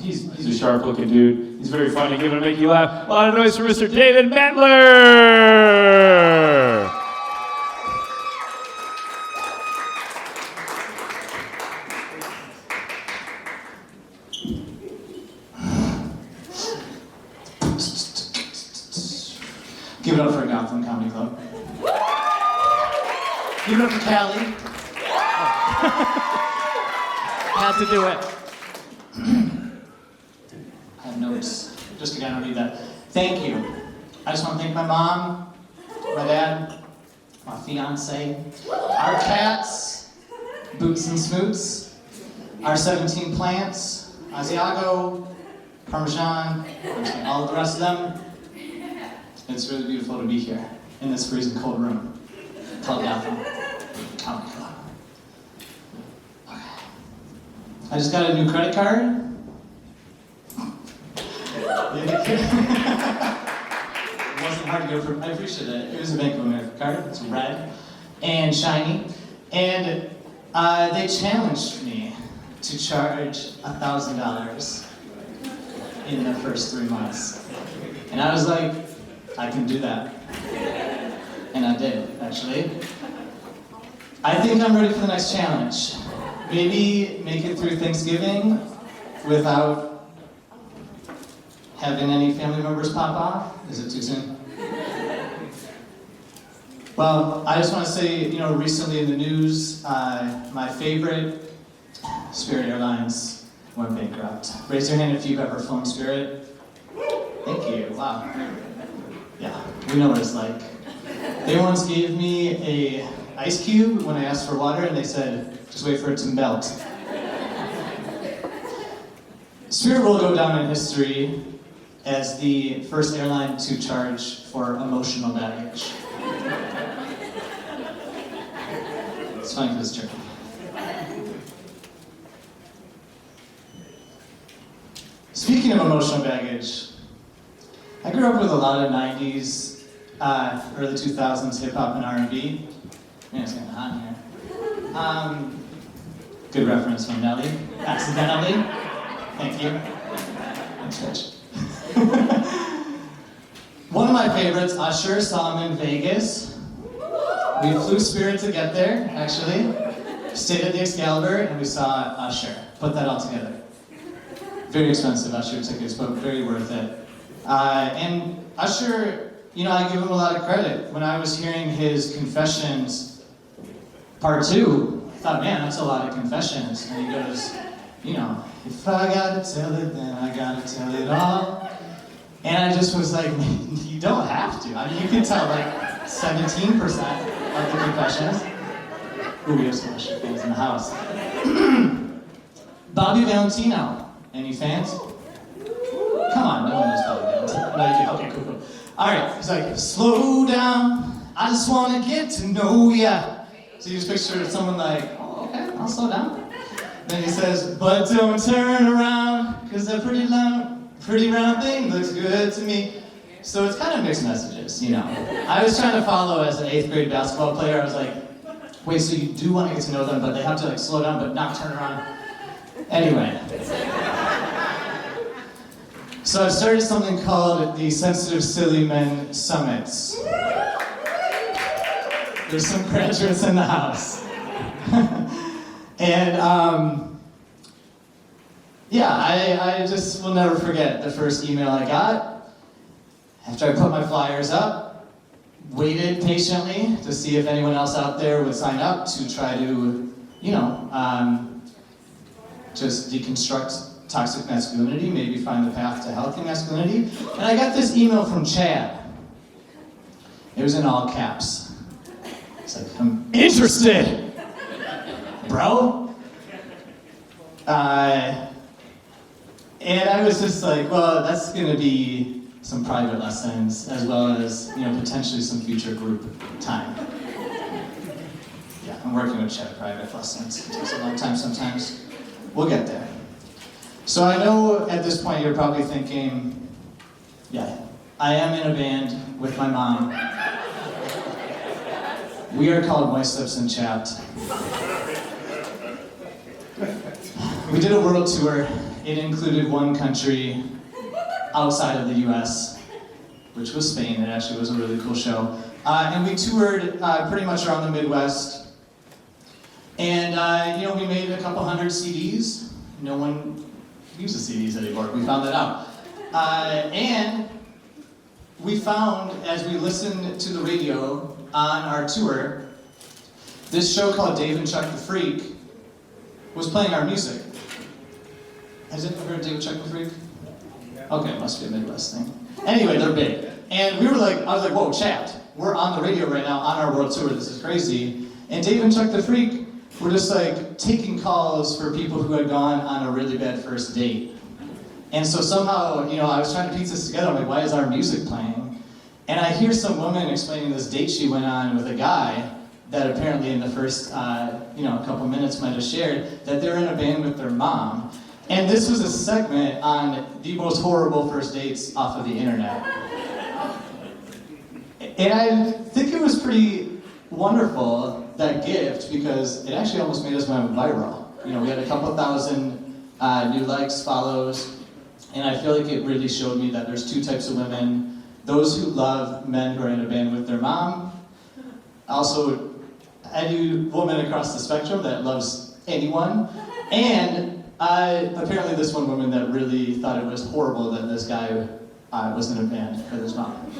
He's a sharp-looking dude. He's very funny. Give him to make you laugh. A lot of noise for Mr. David Mentler! Give it up for Gotham Comedy Club. Give it up for Callie. Had to do it. I have notes. Just kidding, I don't need that. Thank you. I just want to thank my mom, my dad, my fiance, our cats, Boots and Smoots, our 17 plants, Asiago, Parmesan, all of the rest of them. It's really beautiful to be here in this freezing cold room called Gotham Comedy Club. Okay. I just got a new credit card. It wasn't hard to go for. I appreciate it. It was a Bank of America card. It's red and shiny. And they challenged me to charge $1,000 in the first 3 months. And I was like, I can do that. And I did, actually. I think I'm ready for the next challenge. Maybe make it through Thanksgiving without having any family members pop off? Is it too soon? Well, I just want to say, recently in the news, my favorite, Spirit Airlines, went bankrupt. Raise your hand if you've ever flown Spirit. Thank you. Wow. Yeah, we know what it's like. They once gave me a ice cube when I asked for water, and they said, just wait for it to melt. Spirit will go down in history as the first airline to charge for emotional baggage. It's funny because it's true. Speaking of emotional baggage, I grew up with a lot of 90s, early 2000s hip-hop and R&B. Man, it's getting hot in here. Good reference from Nelly. Accidentally. Thank you. Thanks, Rich. One of my favorites, Usher, saw him in Vegas. We flew Spirit to get there, actually. Stayed at the Excalibur, and we saw Usher. Put that all together. Very expensive Usher tickets, but very worth it. And Usher, I give him a lot of credit. When I was hearing his Confessions Part 2, I thought, man, that's a lot of confessions. And he goes, if I gotta tell it, then I gotta tell it all. And I just was like, you don't have to. I mean, you can tell like 17% of the confessions. Ooh, we have some Usher fans in the house. Bobby Valentino. Any fans? Come on, no one knows Bobby Valentino. No, you do. Okay, cool. All right, he's like, slow down, I just want to get to know ya. So you just picture someone like, oh, okay, I'll slow down. Then he says, but don't turn around, because that pretty round thing looks good to me. So it's kind of mixed messages, I was trying to follow as an 8th grade basketball player. I was like, wait, so you do want to get to know them, but they have to slow down, but not turn around. Anyway. So I've started something called the Sensitive Silly Men Summits. There's some graduates in the house. And I just will never forget the first email I got. After I put my flyers up, waited patiently to see if anyone else out there would sign up to try to, just deconstruct toxic masculinity, maybe find the path to healthy masculinity. And I got this email from Chad. It was in all caps. It's like, I'm interested, bro. And I was just like, well, that's gonna be some private lessons as well as, potentially some future group time. Yeah, I'm working with Chad private lessons. It takes a long time sometimes. We'll get there. So I know at this point you're probably thinking, yeah, I am in a band with my mom. We are called Moist Lips and Chapped. We did a world tour it included one country outside of the US, which was Spain. It actually was a really cool show. And we toured pretty much around the Midwest. And we made a couple hundred CDs. No one uses CDs anymore. We found that out. And we found, as we listened to the radio on our tour, this show called Dave and Chuck the Freak was playing our music. Has anyone heard of Dave and Chuck the Freak? Okay, it must be a Midwest thing. Anyway, they're big. And we were like, I was like, whoa, chat. We're on the radio right now on our world tour. This is crazy. And Dave and Chuck the Freak were just like taking calls for people who had gone on a really bad first date. And so somehow, I was trying to piece this together. I'm like, why is our music playing? And I hear some woman explaining this date she went on with a guy that apparently in the first, couple minutes might have shared that they're in a band with their mom. And this was a segment on the most horrible first dates off of the internet. And I think it was pretty wonderful, that gift, because it actually almost made us went viral. We had a couple thousand new likes, follows, and I feel like it really showed me that there's two types of women: those who love men who are in a band with their mom, also any woman across the spectrum that loves anyone, and apparently this one woman that really thought it was horrible that this guy was in a band with his mom.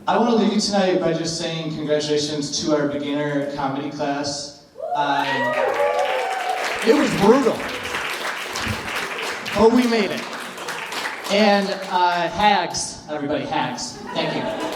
I want to leave you tonight by just saying congratulations to our beginner comedy class. It was brutal, but we made it. And hags, everybody, hags. Thank you.